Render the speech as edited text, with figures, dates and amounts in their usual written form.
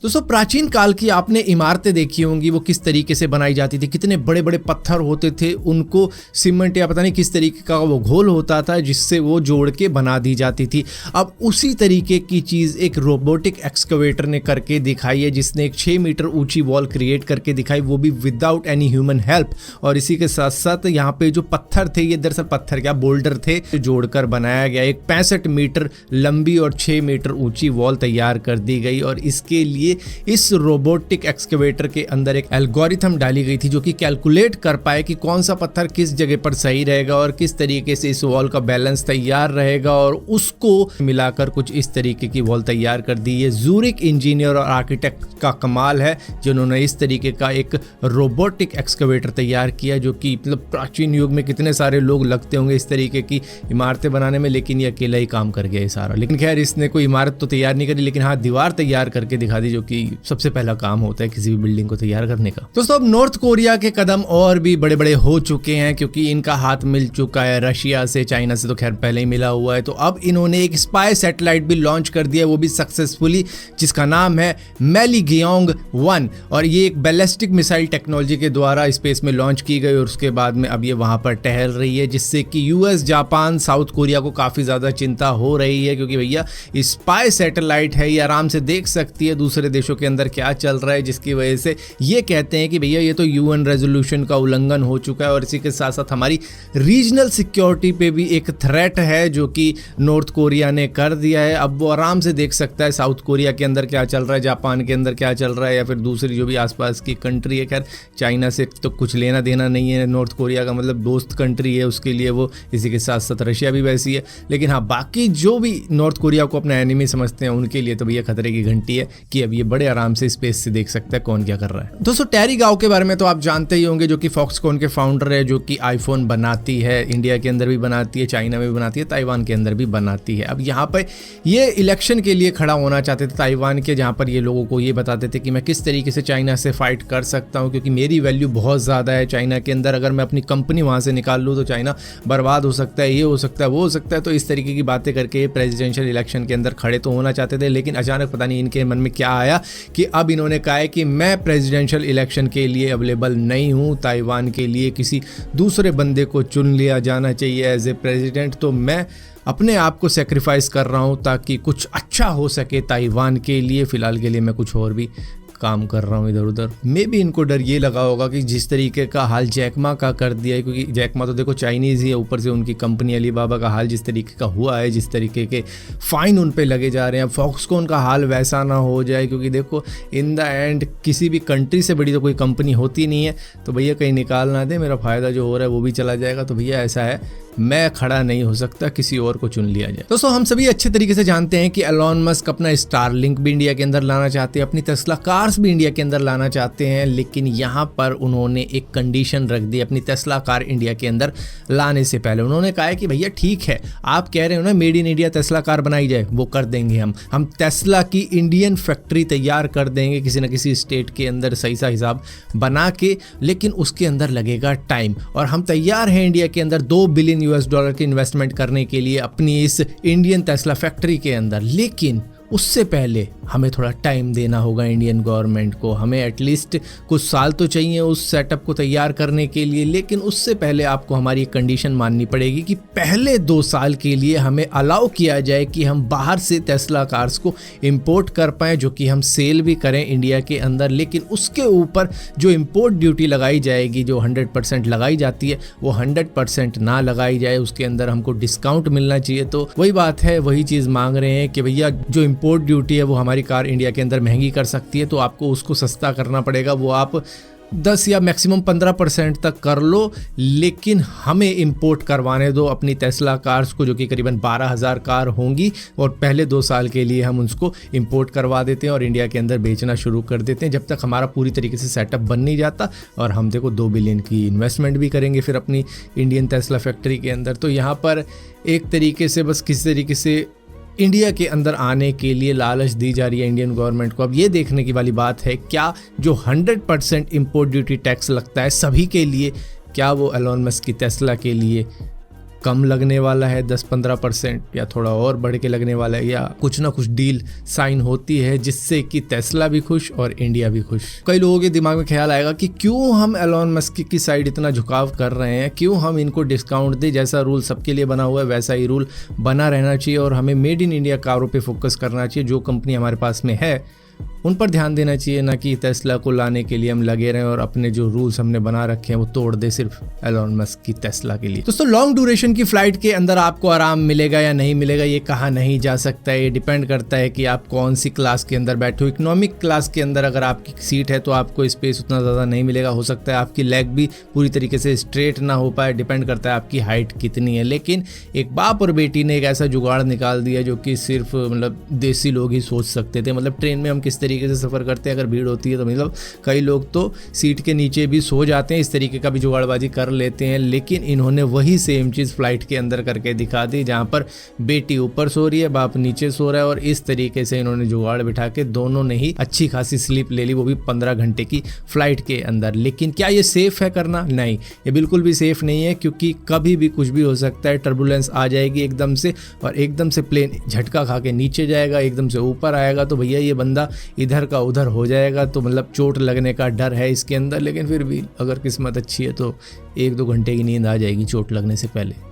दोस्तों प्राचीन काल की आपने इमारतें देखी होंगी, वो किस तरीके से बनाई जाती थी। कितने बड़े बड़े पत्थर होते थे, उनको सीमेंट या पता नहीं किस तरीके का वो घोल होता था जिससे वो जोड़ के बना दी जाती थी। अब उसी तरीके की चीज़ एक रोबोटिक एक्सकवेटर ने करके दिखाई है, जिसने एक 6 मीटर ऊंची वॉल क्रिएट करके दिखाई, वो भी विदाउट एनी ह्यूमन हेल्प। और इसी के साथ साथ यहाँ पे जो पत्थर थे, ये दरअसल पत्थर क्या बोल्डर थे, जोड़कर बनाया गया। एक 65 मीटर लंबी और 6 मीटर ऊंची वॉल तैयार कर दी गई। और इसके लिए इस रोबोटिक एक्सकवेटर के अंदर एक एल्गोरिथम डाली गई थी जो कि कैलकुलेट कर पाए कि कौन सा पत्थर किस जगह पर सही रहेगा और किस तरीके से इस वॉल का बैलेंस तैयार रहेगा, और उसको मिलाकर कुछ इस तरीके की वॉल तैयार कर दी। ये ज़ूरिक इंजीनियर और आर्किटेक्ट का कमाल है जिन्होंने इस तरीके का एक रोबोटिक एक्सकवेटर तैयार किया, जो कि मतलब प्राचीन युग में कितने सारे लोग लगते होंगे इस तरीके की इमारतें बनाने में, लेकिन ये अकेला ही काम कर गया ये सारा। लेकिन खैर, इसने कोई इमारत तो तैयार नहीं करी, लेकिन हाँ दीवार तैयार करके दिखा दी, जो कि सबसे पहला काम होता है किसी भी बिल्डिंग को तैयार करने का। दोस्तों अब नॉर्थ कोरिया के कदम और भी बड़े बड़े हो चुके हैं, क्योंकि इनका हाथ मिल चुका है रशिया से। चाइना से तो खैर पहले ही मिला हुआ है। तो अब इन्होंने एक स्पाई सैटेलाइट भी लॉन्च कर दिया, वो भी सक्सेसफुली, जिसका नाम है मैलीगियोंग 1। और ये एक बैलिस्टिक मिसाइल टेक्नोलॉजी के द्वारा स्पेस में लॉन्च की गई, और उसके बाद में अब ये वहां पर टहल रही है, जिससे कि यूएस, जापान, साउथ कोरिया को काफी ज्यादा चिंता हो रही है, क्योंकि भैया स्पाई सैटेलाइट है, ये आराम से देख सकती है दूसरे देशों के अंदर क्या चल रहा है, जिसकी वजह से ये कहते हैं कि भैया ये तो यूएन रेजोल्यूशन का उल्लंघन हो चुका है। और इसी के साथ साथ हमारी रीजनल सिक्योरिटी पे भी एक थ्रेट है जो कि नॉर्थ कोरिया ने कर दिया है। अब वो आराम से देख सकता है साउथ कोरिया के अंदर क्या चल रहा है, जापान के अंदर क्या चल रहा है, या फिर दूसरी जो भी आसपास की कंट्री है। खैर चाइना से तो कुछ लेना देना नहीं है नॉर्थ कोरिया का, मतलब दोस्त कंट्री है उसके लिए वो। इसी के साथ साथ रशिया भी वैसी है। लेकिन हाँ, बाकी जो भी नॉर्थ कोरिया को अपना एनिमी समझते हैं उनके लिए तो भैया खतरे की घंटी है कि अब ये बड़े आराम से स्पेस से देख सकता है कौन क्या कर रहा है। दोस्तों टैरी गाओ के बारे में तो आप जानते ही होंगे, जो कि फॉक्सकॉन के फाउंडर है, जो कि आईफोन बनाती है, इंडिया के अंदर भी बनाती है, चाइना में भी बनाती है, ताइवान के अंदर भी बनाती है। अब यहाँ पर ये इलेक्शन के लिए खड़ा होना चाहते थे ताइवान के, जहाँ पर ये लोगों को ये बताते थे कि मैं किस तरीके से चाइना से फाइट कर सकता हूँ, क्योंकि मेरी वैल्यू बहुत ज़्यादा है चाइना के अंदर। अगर मैं अपनी कंपनी वहाँ से निकाल लूँ तो चाइना बर्बाद हो सकता है, ये हो सकता है, वो हो सकता है। तो इस तरीके की बातें करके प्रेसिडेंशियल इलेक्शन के अंदर खड़े तो होना चाहते थे, लेकिन अचानक पता नहीं इनके मन में क्या आया कि अब इन्होंने कहा है कि मैं प्रेसिडेंशियल इलेक्शन के लिए अवेलेबल नहीं हूं। ताइवान के लिए किसी दूसरे बंदे को चुन लिया जाना चाहिए एज ए प्रेसिडेंट। तो मैं अपने आप को सेक्रीफाइस कर रहा हूं ताकि कुछ अच्छा हो सके ताइवान के लिए। फिलहाल के लिए मैं कुछ और भी काम कर रहा हूँ इधर उधर। मे भी इनको डर ये लगा होगा कि जिस तरीके का हाल जैकमा का कर दिया है, क्योंकि जैकमा तो देखो चाइनीज़ ही है, ऊपर से उनकी कंपनी अलीबाबा का हाल जिस तरीके का हुआ है, जिस तरीके के फाइन उन पे लगे जा रहे हैं, फॉक्सकॉन का हाल वैसा ना हो जाए। क्योंकि देखो इन द एंड किसी भी कंट्री से बड़ी तो कोई कंपनी होती नहीं है, तो भैया कहीं निकाल ना दे, मेरा फ़ायदा जो हो रहा है वो भी चला जाएगा। तो भैया ऐसा है, मैं खड़ा नहीं हो सकता, किसी और को चुन लिया जाए। दोस्तों हम सभी अच्छे तरीके से जानते हैं कि एलॉन मस्क अपना स्टारलिंक भी इंडिया के अंदर लाना चाहते हैं, अपनी टेस्ला कार्स भी इंडिया के अंदर लाना चाहते हैं। लेकिन यहाँ पर उन्होंने एक कंडीशन रख दी अपनी टेस्ला कार इंडिया के अंदर लाने से पहले। उन्होंने कहा है कि भैया ठीक है, आप कह रहे हो ना made in India Tesla car बनाई जाए, वो कर देंगे हम टेस्ला की इंडियन फैक्ट्री तैयार कर देंगे किसी न किसी स्टेट के अंदर सही सा हिसाब बना के, लेकिन उसके अंदर लगेगा टाइम। और हम तैयार हैं इंडिया के अंदर $2 बिलियन की इन्वेस्टमेंट करने के लिए अपनी इस इंडियन टेस्ला फैक्ट्री के अंदर। लेकिन उससे पहले हमें थोड़ा टाइम देना होगा इंडियन गवर्नमेंट को। हमें एटलीस्ट कुछ साल तो चाहिए उस सेटअप को तैयार करने के लिए। लेकिन उससे पहले आपको हमारी एक कंडीशन माननी पड़ेगी कि पहले 2 साल के लिए हमें अलाउ किया जाए कि हम बाहर से टेस्ला कार्स को इंपोर्ट कर पाएँ, जो कि हम सेल भी करें इंडिया के अंदर। लेकिन उसके ऊपर जो इंपोर्ट ड्यूटी लगाई जाएगी, जो 100% लगाई जाती है, वो 100% ना लगाई जाए, उसके अंदर हमको डिस्काउंट मिलना चाहिए। तो वही बात है, वही चीज़ मांग रहे हैं कि भैया जो इंपोर्ट ड्यूटी है वो हमारी कार इंडिया के अंदर महंगी कर सकती है, तो आपको उसको सस्ता करना पड़ेगा। वो आप 10 या मैक्सिमम 15% तक कर लो, लेकिन हमें इंपोर्ट करवाने दो अपनी टेस्ला कार्स को, जो कि करीबन 12,000 कार होंगी। और पहले 2 साल के लिए हम उसको इंपोर्ट करवा देते हैं और इंडिया के अंदर बेचना शुरू कर देते हैं, जब तक हमारा पूरी तरीके से सेटअप बन नहीं जाता। और हम देखो 2 बिलियन की इन्वेस्टमेंट भी करेंगे फिर अपनी इंडियन टेस्ला फैक्ट्री के अंदर। तो यहाँ पर एक तरीके से बस किसी तरीके से इंडिया के अंदर आने के लिए लालच दी जा रही है इंडियन गवर्नमेंट को। अब ये देखने की वाली बात है, क्या जो 100% इंपोर्ट ड्यूटी टैक्स लगता है सभी के लिए, क्या वो एलॉन मस्क की टेस्ला के लिए कम लगने वाला है 10-15% या थोड़ा और बढ़ के लगने वाला है, या कुछ ना कुछ डील साइन होती है जिससे कि टेस्ला भी खुश और इंडिया भी खुश। कई लोगों के दिमाग में ख्याल आएगा कि क्यों हम एलोन मस्क की साइड इतना झुकाव कर रहे हैं, क्यों हम इनको डिस्काउंट दें, जैसा रूल सबके लिए बना हुआ है वैसा ही रूल बना रहना चाहिए और हमें मेड इन इंडिया कारों पे फोकस करना चाहिए। जो कंपनी हमारे पास में है उन पर ध्यान देना चाहिए, ना कि टेस्ला को लाने के लिए हम लगे रहें और अपने जो रूल्स हमने बना रखे हैं वो तोड़ दे सिर्फ एलोन मस्क की टेस्ला के लिए। दोस्तों, लॉन्ग ड्यूरेशन की फ्लाइट के अंदर आपको आराम मिलेगा या नहीं मिलेगा ये कहा नहीं जा सकता है। ये डिपेंड करता है कि आप कौन सी क्लास के अंदर बैठे हो। इकोनॉमिक क्लास के अंदर अगर आपकी सीट है तो आपको स्पेस उतना ज़्यादा नहीं मिलेगा, हो सकता है आपकी लेग भी पूरी तरीके से स्ट्रेट ना हो पाए, डिपेंड करता है आपकी हाइट कितनी है। लेकिन एक बाप और बेटी ने एक ऐसा जुगाड़ निकाल दिया जो कि सिर्फ मतलब देसी लोग ही सोच सकते थे। मतलब ट्रेन में हम किस तरीके से सफ़र करते हैं, अगर भीड़ होती है तो मतलब कई लोग तो सीट के नीचे भी सो जाते हैं, इस तरीके का भी जुगाड़बाजी कर लेते हैं। लेकिन इन्होंने वही सेम चीज़ फ्लाइट के अंदर करके दिखा दी, जहाँ पर बेटी ऊपर सो रही है, बाप नीचे सो रहा है, और इस तरीके से इन्होंने जुगाड़ बिठा के दोनों ने ही अच्छी खासी स्लीप ले ली, वो भी 15 घंटे की फ्लाइट के अंदर। लेकिन क्या ये सेफ़ है करना? नहीं, ये बिल्कुल भी सेफ़ नहीं है, क्योंकि कभी भी कुछ भी हो सकता है। टर्बुलेंस आ जाएगी एकदम से और एकदम से प्लेन झटका खा के नीचे जाएगा, एकदम से ऊपर आएगा तो भैया ये बंदा इधर का उधर हो जाएगा। तो मतलब चोट लगने का डर है इसके अंदर। लेकिन फिर भी अगर किस्मत अच्छी है तो 1-2 घंटे की नींद आ जाएगी चोट लगने से पहले।